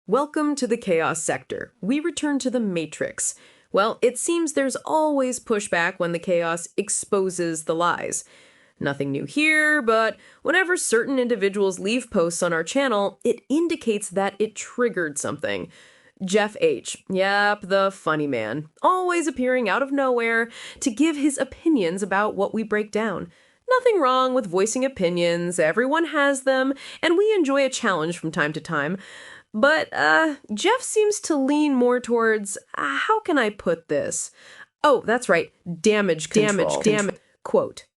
Welcome to the Chaos Sector. We return to the Matrix. Well, it seems there's always pushback when the chaos exposes the lies. Nothing new here, but whenever certain individuals leave posts on our channel, it indicates that it triggered something. Jeff H. Yep, the funny man. Always appearing out of nowhere to give his opinions about what we break down. Nothing wrong with voicing opinions, everyone has them, and we enjoy a challenge from time to time. But, Jeff seems to lean more towards, how can I put this? Oh, that's right, damage control. Quote,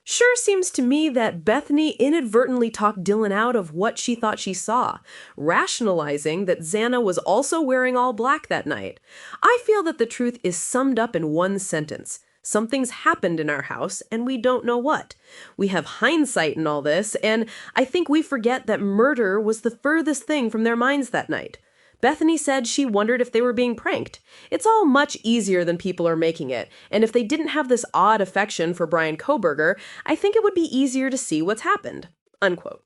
sure seems to me that Bethany inadvertently talked Dylan out of what she thought she saw, rationalizing that Xana was also wearing all black that night. I feel that the truth is summed up in one sentence. Something's happened in our house, and we don't know what. We have hindsight in all this, and I think we forget that murder was the furthest thing from their minds that night. Bethany said she wondered if they were being pranked. It's all much easier than people are making it, and if they didn't have this odd affection for Brian Kohberger, I think it would be easier to see what's happened." Unquote.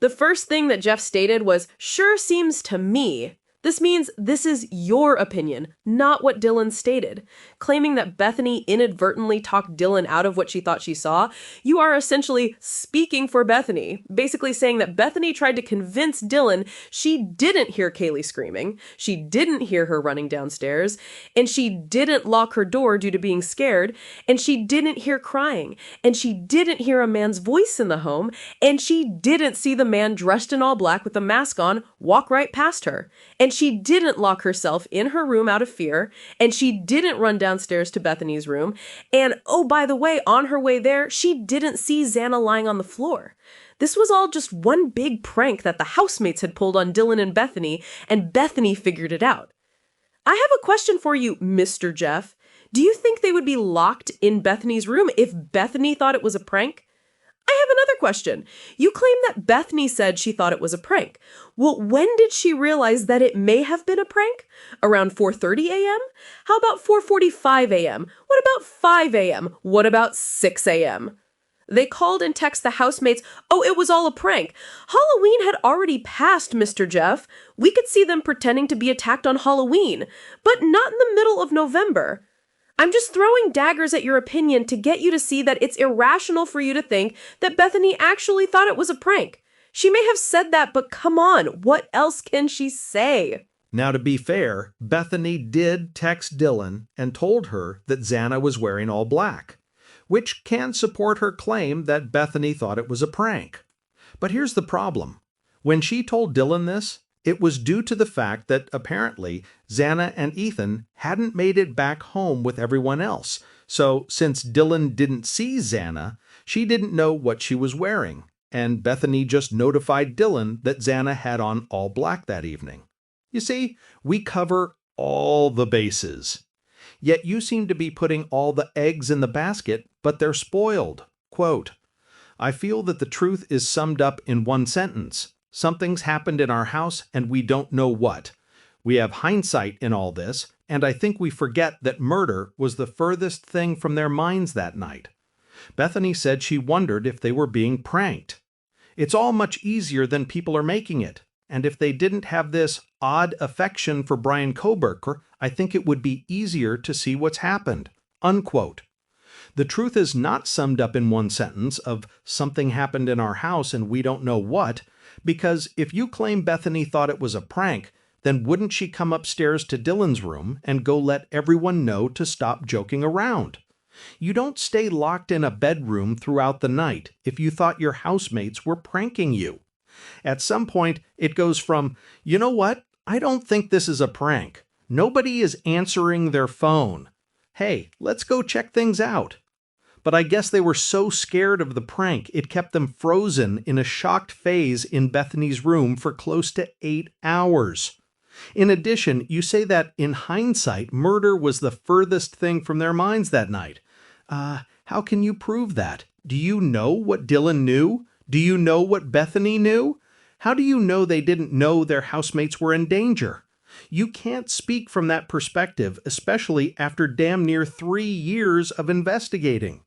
The first thing that Jeff stated was, "Sure seems to me." This means this is your opinion, not what Dylan stated. Claiming that Bethany inadvertently talked Dylan out of what she thought she saw, you are essentially speaking for Bethany, basically saying that Bethany tried to convince Dylan she didn't hear Kaylee screaming, she didn't hear her running downstairs, and she didn't lock her door due to being scared, and she didn't hear crying, and she didn't hear a man's voice in the home, and she didn't see the man dressed in all black with a mask on walk right past her. And she didn't lock herself in her room out of fear, and she didn't run downstairs to Bethany's room, and oh, by the way, on her way there, she didn't see Xana lying on the floor. This was all just one big prank that the housemates had pulled on Dylan and Bethany figured it out. I have a question for you, Mr. Jeff. Do you think they would be locked in Bethany's room if Bethany thought it was a prank? I have another question. You claim that Bethany said she thought it was a prank. Well, when did she realize that it may have been a prank? Around 4:30 a.m.? How about 4:45 a.m.? What about 5 a.m.? What about 6 a.m.? They called and texted the housemates, "Oh, it was all a prank." Halloween had already passed, Mr. Jeff. We could see them pretending to be attacked on Halloween, but not in the middle of November. I'm just throwing daggers at your opinion to get you to see that it's irrational for you to think that Bethany actually thought it was a prank. She may have said that, but come on, what else can she say? Now, to be fair, Bethany did text Dylan and told her that Xana was wearing all black, which can support her claim that Bethany thought it was a prank. But here's the problem. When she told Dylan this, it was due to the fact that apparently Xana and Ethan hadn't made it back home with everyone else. So since Dylan didn't see Xana, she didn't know what she was wearing, and Bethany just notified Dylan that Xana had on all black that evening. You see, we cover all the bases. Yet you seem to be putting all the eggs in the basket, but they're spoiled. Quote, I feel that the truth is summed up in one sentence. Something's happened in our house and we don't know what. We have hindsight in all this, and I think we forget that murder was the furthest thing from their minds that night. Bethany said she wondered if they were being pranked. It's all much easier than people are making it, and if they didn't have this odd affection for Brian Kohberger, I think it would be easier to see what's happened. Unquote. The truth is not summed up in one sentence of something happened in our house and we don't know what, because if you claim Bethany thought it was a prank, then wouldn't she come upstairs to Dylan's room and go let everyone know to stop joking around? You don't stay locked in a bedroom throughout the night if you thought your housemates were pranking you. At some point, it goes from, you know what, I don't think this is a prank. Nobody is answering their phone. Hey, let's go check things out. But I guess they were so scared of the prank, it kept them frozen in a shocked phase in Bethany's room for close to 8 hours. In addition, you say that in hindsight, murder was the furthest thing from their minds that night. How can you prove that? Do you know what Dylan knew? Do you know what Bethany knew? How do you know they didn't know their housemates were in danger? You can't speak from that perspective, especially after damn near 3 years of investigating.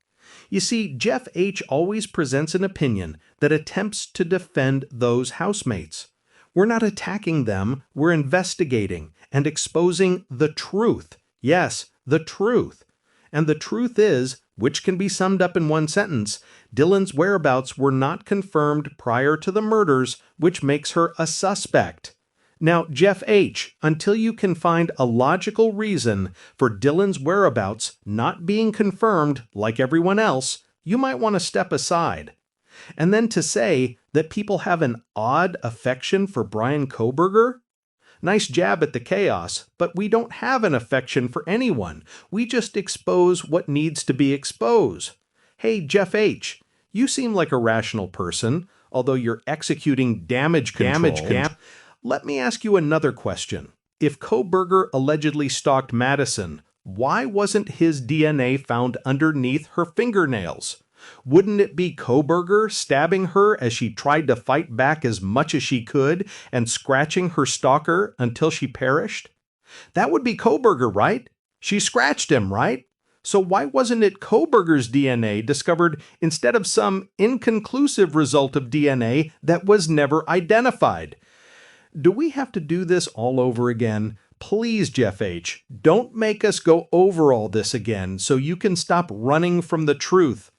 You see, Jeff H. always presents an opinion that attempts to defend those housemates. We're not attacking them, we're investigating and exposing the truth. Yes, the truth. And the truth is, which can be summed up in one sentence, Dylan's whereabouts were not confirmed prior to the murders, which makes her a suspect. Now, Jeff H., until you can find a logical reason for Dylan's whereabouts not being confirmed like everyone else, you might want to step aside. And then to say that people have an odd affection for Brian Kohberger? Nice jab at the chaos, but we don't have an affection for anyone. We just expose what needs to be exposed. Hey, Jeff H., you seem like a rational person, although you're executing damage control. Let me ask you another question. If Kohberger allegedly stalked Madison, why wasn't his DNA found underneath her fingernails? Wouldn't it be Kohberger stabbing her as she tried to fight back as much as she could and scratching her stalker until she perished? That would be Kohberger, right? She scratched him, right? So why wasn't it Kohberger's DNA discovered instead of some inconclusive result of DNA that was never identified? Do we have to do this all over again? Please, Jeff H., don't make us go over all this again so you can stop running from the truth.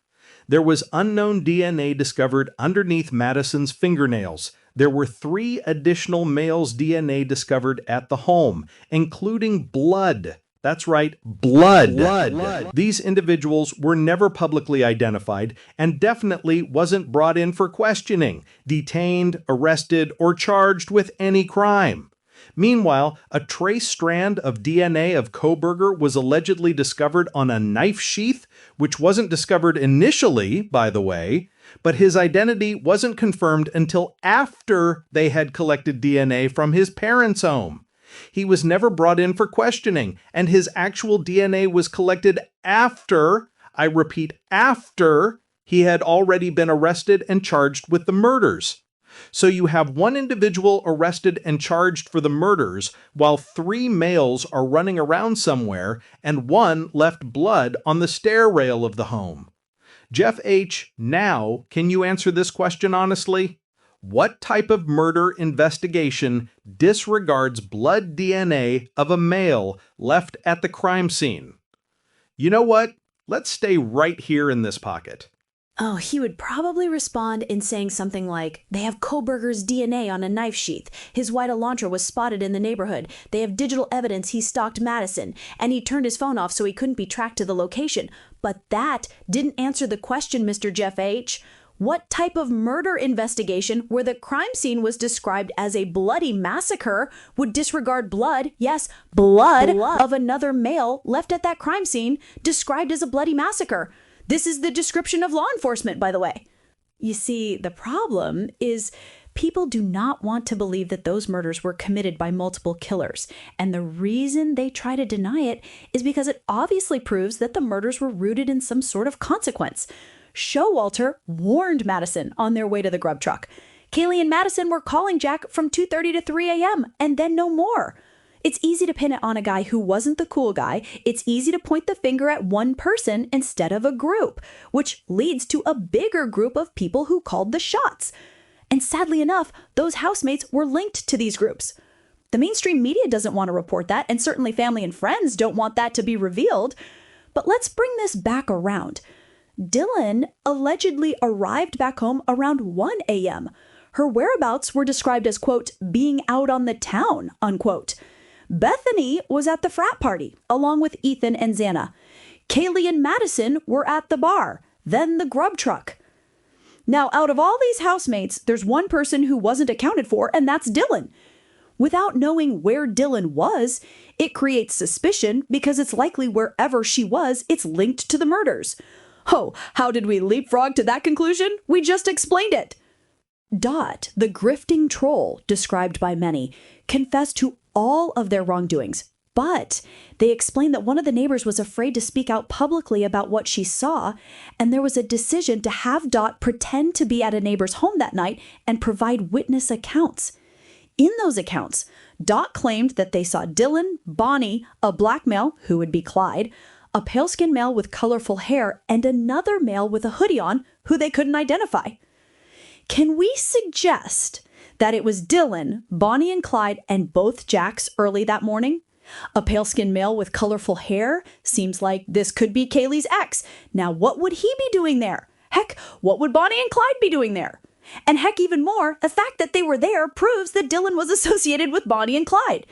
There was unknown DNA discovered underneath Madison's fingernails. There were 3 additional males' DNA discovered at the home, including blood. That's right, blood. These individuals were never publicly identified and definitely wasn't brought in for questioning, detained, arrested, or charged with any crime. Meanwhile, a trace strand of DNA of Kohberger was allegedly discovered on a knife sheath, which wasn't discovered initially, by the way, but his identity wasn't confirmed until after they had collected DNA from his parents' home. He was never brought in for questioning, and his actual DNA was collected after, I repeat, after he had already been arrested and charged with the murders. So you have one individual arrested and charged for the murders, while 3 males are running around somewhere, and one left blood on the stair rail of the home. Jeff H., now, can you answer this question honestly? What type of murder investigation disregards blood DNA of a male left at the crime scene? You know what? Let's stay right here in this pocket. Oh, he would probably respond in saying something like, they have Kohberger's DNA on a knife sheath. His white Elantra was spotted in the neighborhood. They have digital evidence he stalked Madison, and he turned his phone off so he couldn't be tracked to the location. But that didn't answer the question, Mr. Jeff H. What type of murder investigation where the crime scene was described as a bloody massacre would disregard blood, yes, blood of another male left at that crime scene described as a bloody massacre? This is the description of law enforcement, by the way. You see, the problem is people do not want to believe that those murders were committed by multiple killers. And the reason they try to deny it is because it obviously proves that the murders were rooted in some sort of consequence. Showalter warned Madison on their way to the grub truck. Kaylee and Madison were calling Jack from 2:30 to 3 a.m. and then no more. It's easy to pin it on a guy who wasn't the cool guy. It's easy to point the finger at one person instead of a group, which leads to a bigger group of people who called the shots. And sadly enough, those housemates were linked to these groups. The mainstream media doesn't want to report that, and certainly family and friends don't want that to be revealed. But let's bring this back around. Dylan allegedly arrived back home around 1 a.m. Her whereabouts were described as, quote, being out on the town, unquote. Bethany was at the frat party, along with Ethan and Xana. Kaylee and Madison were at the bar, then the grub truck. Now, out of all these housemates, there's one person who wasn't accounted for, and that's Dylan. Without knowing where Dylan was, it creates suspicion because it's likely wherever she was, it's linked to the murders. Oh, how did we leapfrog to that conclusion? We just explained it. Dot, the grifting troll, described by many, confessed to all of their wrongdoings, but they explained that one of the neighbors was afraid to speak out publicly about what she saw, and there was a decision to have Dot pretend to be at a neighbor's home that night and provide witness accounts. In those accounts, Dot claimed that they saw Dylan, Bonnie, a black male, who would be Clyde, a pale-skinned male with colorful hair, and another male with a hoodie on, who they couldn't identify. Can we suggest that it was Dylan, Bonnie and Clyde, and both Jacks early that morning? A pale-skinned male with colorful hair? Seems like this could be Kaylee's ex. Now, what would he be doing there? Heck, what would Bonnie and Clyde be doing there? And heck, even more, the fact that they were there proves that Dylan was associated with Bonnie and Clyde.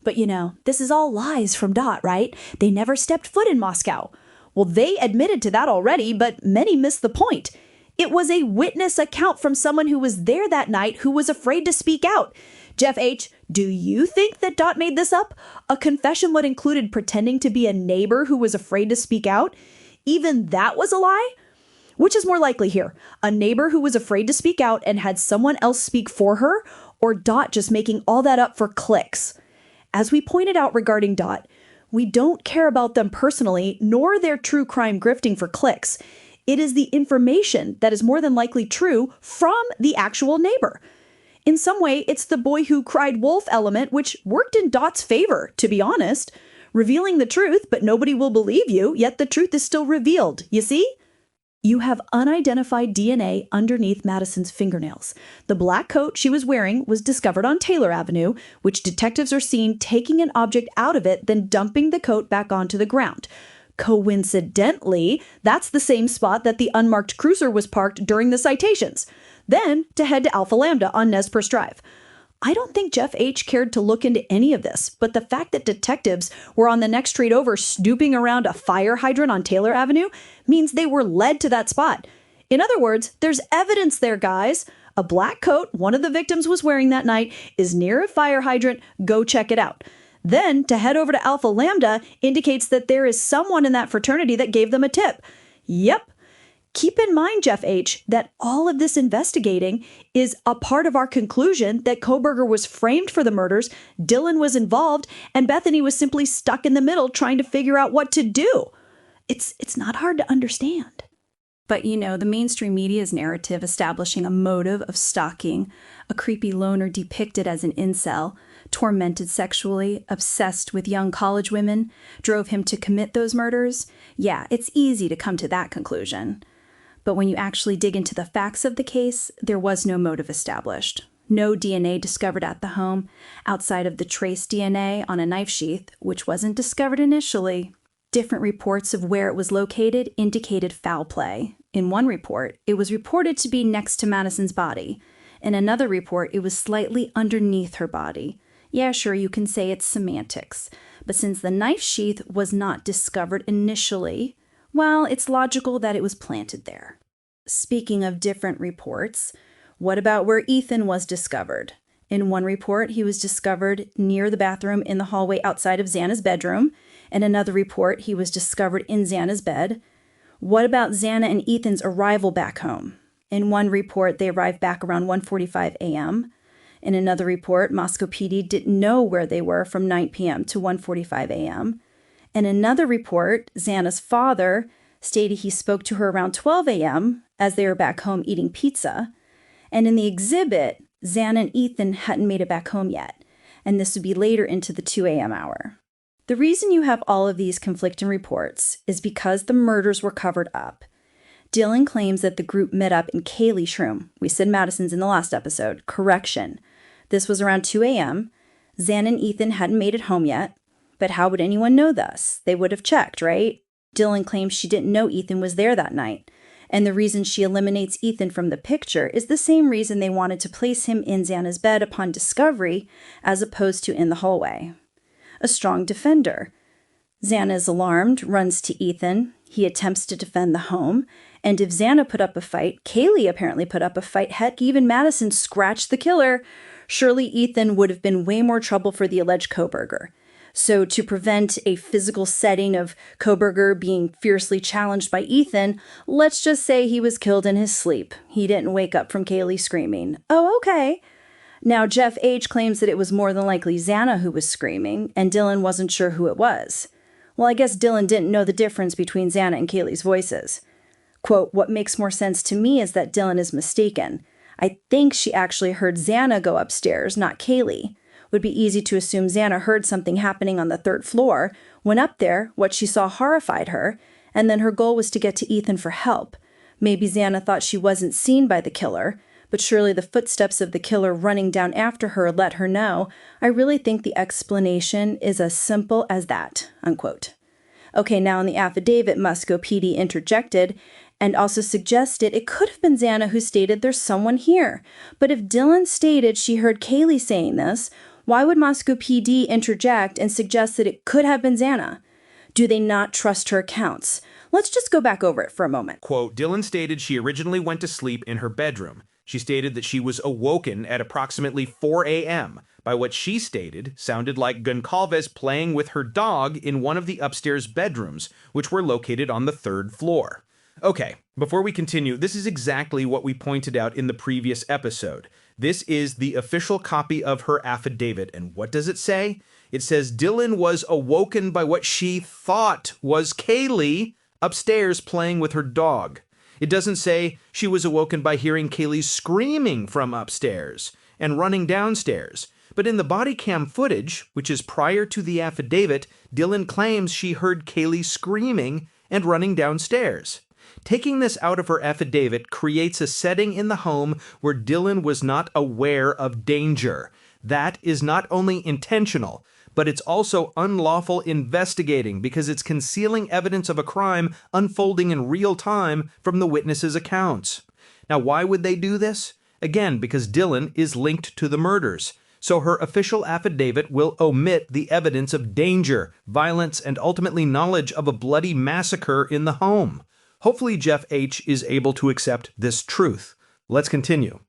But this is all lies from Dot, right? They never stepped foot in Moscow. Well, they admitted to that already, but many missed the point. It was a witness account from someone who was there that night who was afraid to speak out. Jeff H., do you think that Dot made this up? A confession what included pretending to be a neighbor who was afraid to speak out? Even that was a lie? Which is more likely here? A neighbor who was afraid to speak out and had someone else speak for her? Or Dot just making all that up for clicks? As we pointed out regarding Dot, we don't care about them personally, nor their true crime grifting for clicks. It is the information that is more than likely true from the actual neighbor. In some way, it's the boy who cried wolf element, which worked in Dot's favor, to be honest. Revealing the truth, but nobody will believe you, yet the truth is still revealed. You see? You have unidentified DNA underneath Madison's fingernails. The black coat she was wearing was discovered on Taylor Avenue, which detectives are seen taking an object out of it, then dumping the coat back onto the ground. Coincidentally, that's the same spot that the unmarked cruiser was parked during the citations. Then to head to Alpha Lambda on Nez Perce Drive. I don't think Jeff H. cared to look into any of this, but the fact that detectives were on the next street over snooping around a fire hydrant on Taylor Avenue means they were led to that spot. In other words, there's evidence there, guys. A black coat one of the victims was wearing that night is near a fire hydrant. Go check it out. Then to head over to Alpha Lambda indicates that there is someone in that fraternity that gave them a tip. Yep. Keep in mind, Jeff H., that all of this investigating is a part of our conclusion that Kohberger was framed for the murders, Dylan was involved, and Bethany was simply stuck in the middle trying to figure out what to do. It's not hard to understand. But the mainstream media's narrative establishing a motive of stalking, a creepy loner depicted as an incel, tormented sexually, obsessed with young college women, drove him to commit those murders. Yeah, it's easy to come to that conclusion. But when you actually dig into the facts of the case, there was no motive established. No DNA discovered at the home, outside of the trace DNA on a knife sheath, which wasn't discovered initially. Different reports of where it was located indicated foul play. In one report, it was reported to be next to Madison's body. In another report, it was slightly underneath her body. Yeah, sure, you can say it's semantics. But since the knife sheath was not discovered initially, well, it's logical that it was planted there. Speaking of different reports, what about where Ethan was discovered? In one report, he was discovered near the bathroom in the hallway outside of Xana's bedroom. In another report, he was discovered in Xana's bed. What about Xana and Ethan's arrival back home? In one report, they arrived back around 1:45 a.m. In another report, Moscow PD didn't know where they were from 9 p.m. to 1:45 a.m. In another report, Xana's father stated he spoke to her around 12 a.m. as they were back home eating pizza. And in the exhibit, Xana and Ethan hadn't made it back home yet, and this would be later into the 2 a.m. hour. The reason you have all of these conflicting reports is because the murders were covered up. Dylan claims that the group met up in Kaylee's room. We said Madison's in the last episode. Correction. This was around 2 a.m. Xana and Ethan hadn't made it home yet. But how would anyone know this? They would have checked, right? Dylan claims she didn't know Ethan was there that night. And the reason she eliminates Ethan from the picture is the same reason they wanted to place him in Xana's bed upon discovery, as opposed to in the hallway. A strong defender. Xana is alarmed, runs to Ethan. He attempts to defend the home. And if Xana put up a fight, Kaylee apparently put up a fight, heck, even Madison scratched the killer, surely Ethan would have been way more trouble for the alleged Kohberger. So to prevent a physical setting of Kohberger being fiercely challenged by Ethan, let's just say he was killed in his sleep. He didn't wake up from Kaylee screaming. Oh, okay. Now, Jeff H. claims that it was more than likely Xana who was screaming, and Dylan wasn't sure who it was. Well, I guess Dylan didn't know the difference between Xana and Kaylee's voices. Quote, what makes more sense to me is that Dylan is mistaken. I think she actually heard Xana go upstairs, not Kaylee. Would be easy to assume Xana heard something happening on the 3rd floor, went up there, what she saw horrified her, and then her goal was to get to Ethan for help. Maybe Xana thought she wasn't seen by the killer, but surely the footsteps of the killer running down after her let her know. I really think the explanation is as simple as that, unquote. Okay, now in the affidavit, Musco PD interjected and also suggested it could have been Xana who stated there's someone here. But if Dylan stated she heard Kaylee saying this, why would Moscow PD interject and suggest that it could have been Xana? Do they not trust her accounts? Let's just go back over it for a moment. Quote, Dylan stated she originally went to sleep in her bedroom. She stated that she was awoken at approximately 4 a.m. by what she stated sounded like Goncalves playing with her dog in one of the upstairs bedrooms, which were located on the 3rd floor. Okay, before we continue, this is exactly what we pointed out in the previous episode. This is the official copy of her affidavit, and what does it say? It says Dylan was awoken by what she thought was Kaylee upstairs playing with her dog. It doesn't say she was awoken by hearing Kaylee screaming from upstairs and running downstairs. But in the body cam footage, which is prior to the affidavit, Dylan claims she heard Kaylee screaming and running downstairs. Taking this out of her affidavit creates a setting in the home where Dylan was not aware of danger. That is not only intentional, but it's also unlawful investigating because it's concealing evidence of a crime unfolding in real time from the witnesses' accounts. Now, why would they do this? Again, because Dylan is linked to the murders. So her official affidavit will omit the evidence of danger, violence, and ultimately knowledge of a bloody massacre in the home. Hopefully Jeff H. is able to accept this truth. Let's continue.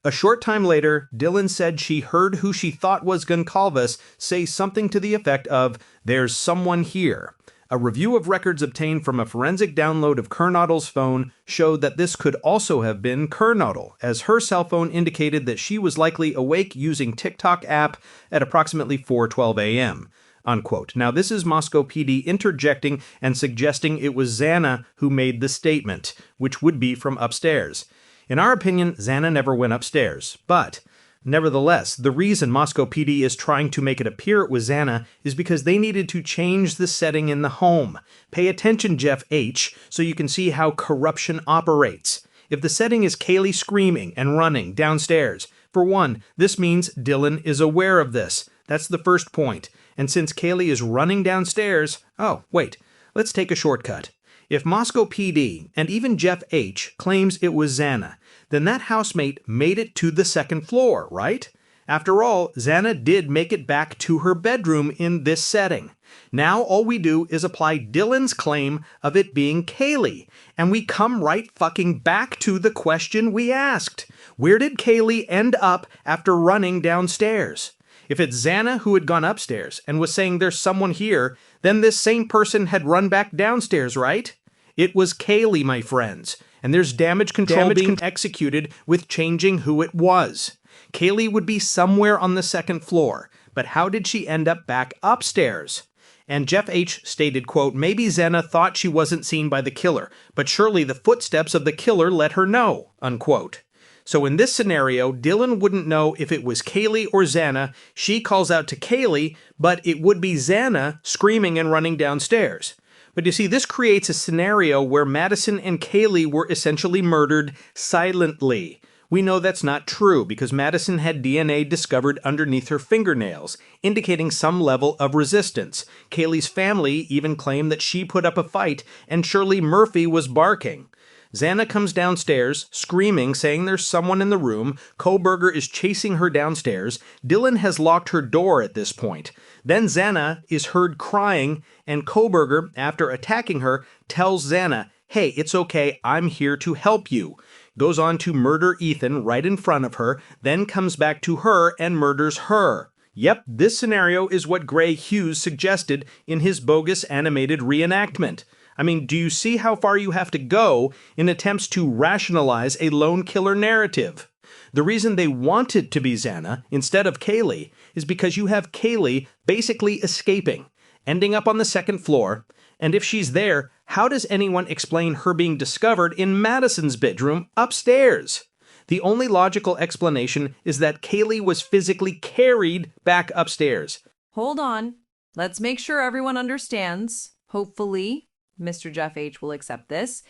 A short time later, Dylan said she heard who she thought was Goncalves say something to the effect of, "There's someone here." A review of records obtained from a forensic download of Kernoddle's phone showed that this could also have been Kernoddle, as her cell phone indicated that she was likely awake using TikTok app at approximately 4:12 a.m. Unquote. Now, this is Moscow PD interjecting and suggesting it was Xana who made the statement, which would be from upstairs. In our opinion, Xana never went upstairs, but nevertheless, the reason Moscow PD is trying to make it appear it was Xana is because they needed to change the setting in the home. Pay attention, Jeff H., so you can see how corruption operates. If the setting is Kaylee screaming and running downstairs, for one, this means Dylan is aware of this. That's the first point. And since Kaylee is running downstairs, let's take a shortcut. If Moscow PD and even Jeff H. claims it was Xana, then that housemate made it to the 2nd floor, right? After all, Xana did make it back to her bedroom in this setting. Now all we do is apply Dylan's claim of it being Kaylee, and we come right fucking back to the question we asked. Where did Kaylee end up after running downstairs? If it's Xana who had gone upstairs and was saying there's someone here, then this same person had run back downstairs, right? It was Kaylee, my friends, and there's damage control being executed with changing who it was. Kaylee would be somewhere on the 2nd floor, but how did she end up back upstairs? And Jeff H. stated, quote, maybe Xana thought she wasn't seen by the killer, but surely the footsteps of the killer let her know, unquote. So in this scenario, Dylan wouldn't know if it was Kaylee or Xana. She calls out to Kaylee, but it would be Xana screaming and running downstairs. But you see, this creates a scenario where Madison and Kaylee were essentially murdered silently. We know that's not true because Madison had DNA discovered underneath her fingernails, indicating some level of resistance. Kaylee's family even claimed that she put up a fight and Shirley Murphy was barking. Xana comes downstairs, screaming, saying there's someone in the room. Kohberger is chasing her downstairs. Dylan has locked her door at this point. Then Xana is heard crying, and Kohberger, after attacking her, tells Xana, hey, it's okay, I'm here to help you. Goes on to murder Ethan right in front of her, then comes back to her and murders her. Yep, this scenario is what Gray Hughes suggested in his bogus animated reenactment. I mean, do you see how far you have to go in attempts to rationalize a lone killer narrative? The reason they want it to be Xana instead of Kaylee is because you have Kaylee basically escaping, ending up on the 2nd floor, and if she's there, how does anyone explain her being discovered in Madison's bedroom upstairs? The only logical explanation is that Kaylee was physically carried back upstairs. Hold on. Let's make sure everyone understands. Hopefully, Mr. Jeff H. will accept this.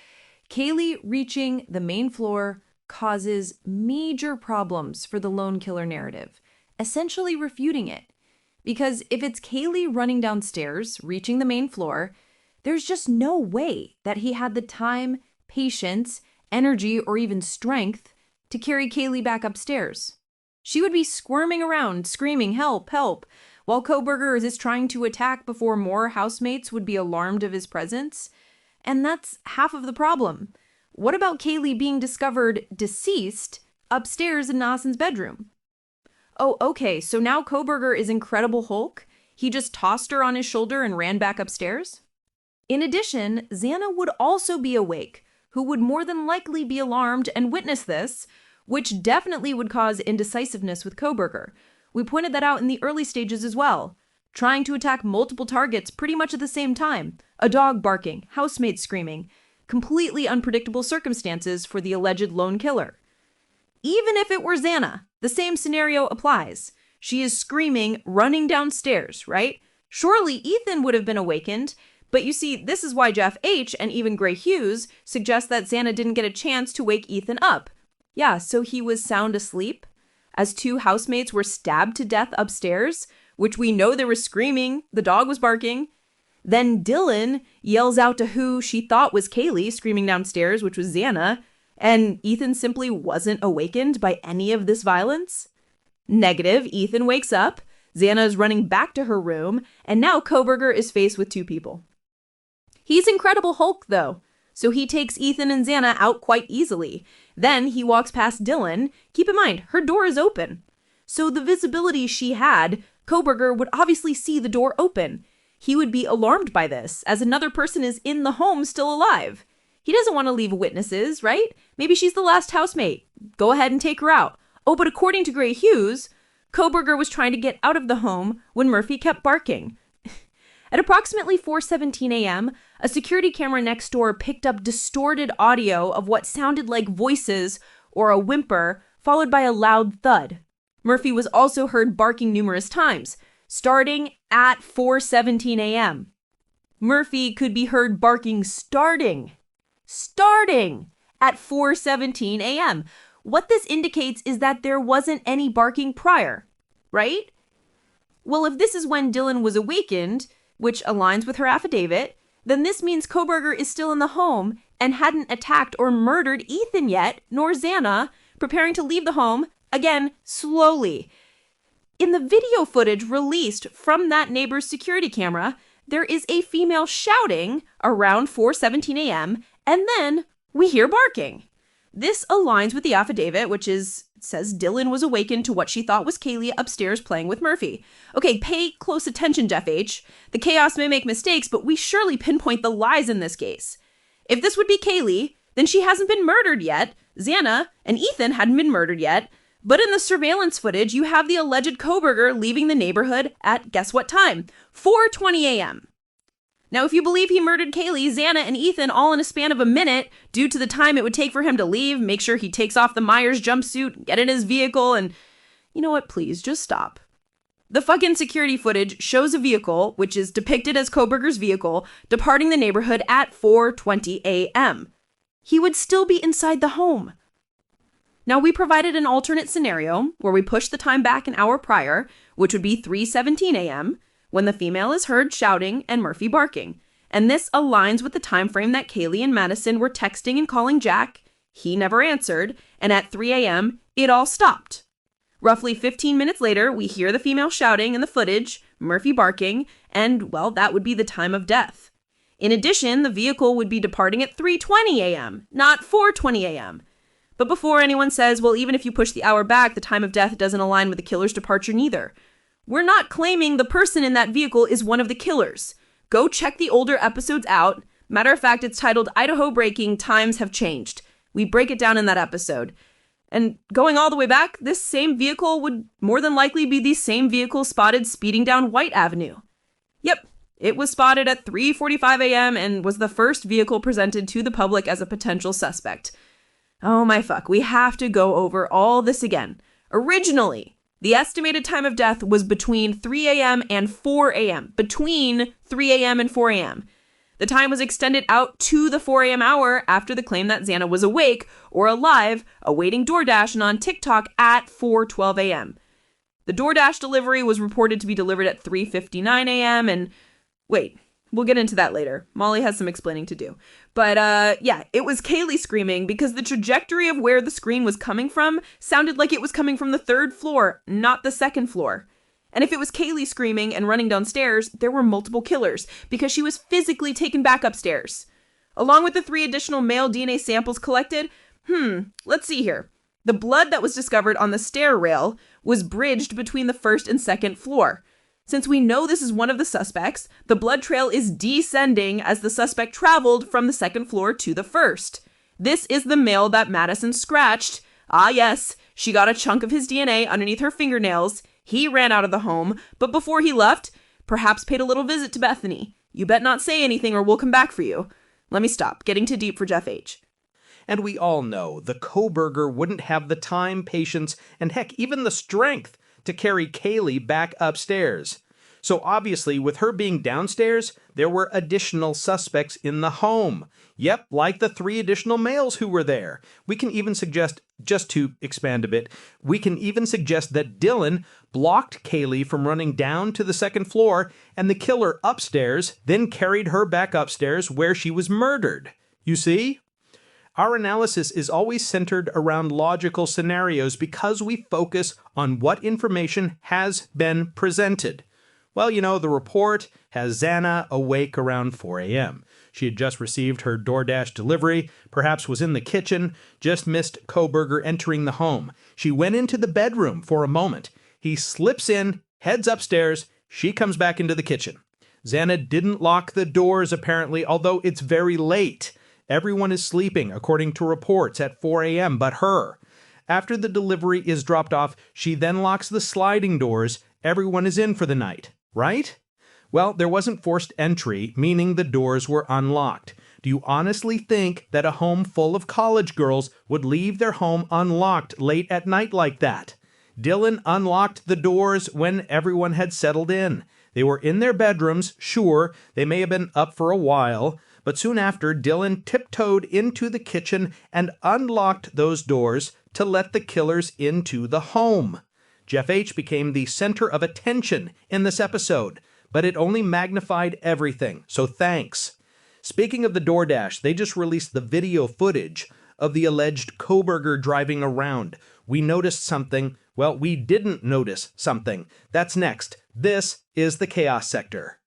Kaylee reaching the main floor causes major problems for the lone killer narrative, essentially refuting it. Because if it's Kaylee running downstairs, reaching the main floor, there's just no way that he had the time, patience, energy, or even strength to carry Kaylee back upstairs. She would be squirming around, screaming, "Help, help," while Kohberger is trying to attack before more housemates would be alarmed of his presence. And that's half of the problem. What about Kaylee being discovered deceased upstairs in Nassen's bedroom? Oh, okay, so now Kohberger is Incredible Hulk? He just tossed her on his shoulder and ran back upstairs? In addition, Xana would also be awake, who would more than likely be alarmed and witness this, which definitely would cause indecisiveness with Kohberger. We pointed that out in the early stages as well. Trying to attack multiple targets pretty much at the same time. A dog barking, housemates screaming. Completely unpredictable circumstances for the alleged lone killer. Even if it were Xana, the same scenario applies. She is screaming, running downstairs, right? Surely Ethan would have been awakened, but you see, this is why Jeff H. and even Gray Hughes suggest that Xana didn't get a chance to wake Ethan up. Yeah, so he was sound asleep as two housemates were stabbed to death upstairs, which we know they were screaming, the dog was barking. Then Dylan yells out to who she thought was Kaylee screaming downstairs, which was Xana, and Ethan simply wasn't awakened by any of this violence. Negative, Ethan wakes up, Xana is running back to her room, and now Kohberger is faced with two people. He's Incredible Hulk, though, so he takes Ethan and Xana out quite easily. Then he walks past Dylan. Keep in mind, her door is open. So the visibility she had, Kohberger would obviously see the door open. He would be alarmed by this, as another person is in the home still alive. He doesn't want to leave witnesses, right? Maybe she's the last housemate. Go ahead and take her out. Oh, but according to Gray Hughes, Kohberger was trying to get out of the home when Murphy kept barking. At approximately 4:17 a.m., a security camera next door picked up distorted audio of what sounded like voices or a whimper, followed by a loud thud. Murphy was also heard barking numerous times, starting at 4:17 a.m. Murphy could be heard barking starting at 4:17 a.m. What this indicates is that there wasn't any barking prior, right? Well, if this is when Dylan was awakened, which aligns with her affidavit, then this means Kohberger is still in the home and hadn't attacked or murdered Ethan yet, nor Xana, preparing to leave the home, again, slowly. In the video footage released from that neighbor's security camera, there is a female shouting around 4:17 a.m., and then we hear barking. This aligns with the affidavit, which says Dylan was awakened to what she thought was Kaylee upstairs playing with Murphy. Okay, pay close attention, Jeff H. The chaos may make mistakes, but we surely pinpoint the lies in this case. If this would be Kaylee, then she hasn't been murdered yet. Xana and Ethan hadn't been murdered yet. But in the surveillance footage, you have the alleged Kohberger leaving the neighborhood at guess what time? 4:20 a.m. Now, if you believe he murdered Kaylee, Xana, and Ethan all in a span of a minute, due to the time it would take for him to leave, make sure he takes off the Myers jumpsuit, get in his vehicle, and you know what, please, just stop. The fucking security footage shows a vehicle, which is depicted as Kohberger's vehicle, departing the neighborhood at 4:20 a.m. He would still be inside the home. Now, we provided an alternate scenario where we push the time back an hour prior, which would be 3:17 a.m., when the female is heard shouting and Murphy barking. And this aligns with the time frame that Kaylee and Madison were texting and calling Jack. He never answered, and at 3 a.m., it all stopped. Roughly 15 minutes later, we hear the female shouting in the footage, Murphy barking, and, well, that would be the time of death. In addition, the vehicle would be departing at 3:20 a.m., not 4:20 a.m. But before anyone says, well, even if you push the hour back, the time of death doesn't align with the killer's departure neither. We're not claiming the person in that vehicle is one of the killers. Go check the older episodes out. Matter of fact, it's titled Idaho Breaking, Times Have Changed. We break it down in that episode. And going all the way back, this same vehicle would more than likely be the same vehicle spotted speeding down White Avenue. Yep, it was spotted at 3:45 a.m. and was the first vehicle presented to the public as a potential suspect. Oh my fuck, we have to go over all this again. Originally, the estimated time of death was between 3 a.m. and 4 a.m. Between 3 a.m. and 4 a.m. The time was extended out to the 4 a.m. hour after the claim that Xana was awake or alive, awaiting DoorDash and on TikTok at 4:12 a.m. The DoorDash delivery was reported to be delivered at 3:59 a.m. and wait, we'll get into that later. Molly has some explaining to do. But yeah, it was Kaylee screaming because the trajectory of where the scream was coming from sounded like it was coming from the 3rd floor, not the 2nd floor. And if it was Kaylee screaming and running downstairs, there were multiple killers because she was physically taken back upstairs. Along with the 3 additional male DNA samples collected, let's see here. The blood that was discovered on the stair rail was bridged between the 1st and 2nd floor. Since we know this is one of the suspects, the blood trail is descending as the suspect traveled from the 2nd floor to the 1st. This is the male that Madison scratched. Ah yes, she got a chunk of his DNA underneath her fingernails. He ran out of the home, but before he left, perhaps paid a little visit to Bethany. You bet not say anything or we'll come back for you. Let me stop, getting too deep for Jeff H. And we all know the Koberger wouldn't have the time, patience, and heck, even the strength to carry Kaylee back upstairs. So obviously, with her being downstairs, there were additional suspects in the home. Yep, like the 3 additional males who were there. We can even suggest, just to expand a bit, we can even suggest that Dylan blocked Kaylee from running down to the 2nd floor and the killer upstairs, then carried her back upstairs where she was murdered. You see? Our analysis is always centered around logical scenarios because we focus on what information has been presented. Well, you know, the report has Xana awake around 4 a.m. She had just received her DoorDash delivery, perhaps was in the kitchen, just missed Koberger entering the home. She went into the bedroom for a moment. He slips in, heads upstairs, she comes back into the kitchen. Xana didn't lock the doors, apparently, although it's very late. Everyone is sleeping, according to reports, at 4 a.m. but her. After the delivery is dropped off, she then locks the sliding doors. Everyone is in for the night, right? Well, there wasn't forced entry, meaning the doors were unlocked. Do you honestly think that a home full of college girls would leave their home unlocked late at night like that? Dylan unlocked the doors when everyone had settled in. They were in their bedrooms, sure, they may have been up for a while, but soon after, Dylan tiptoed into the kitchen and unlocked those doors to let the killers into the home. Jeff H. became the center of attention in this episode, but it only magnified everything, so thanks. Speaking of the DoorDash, they just released the video footage of the alleged Koberger driving around. We noticed something. Well, we didn't notice something. That's next. This is the Chaos Sector.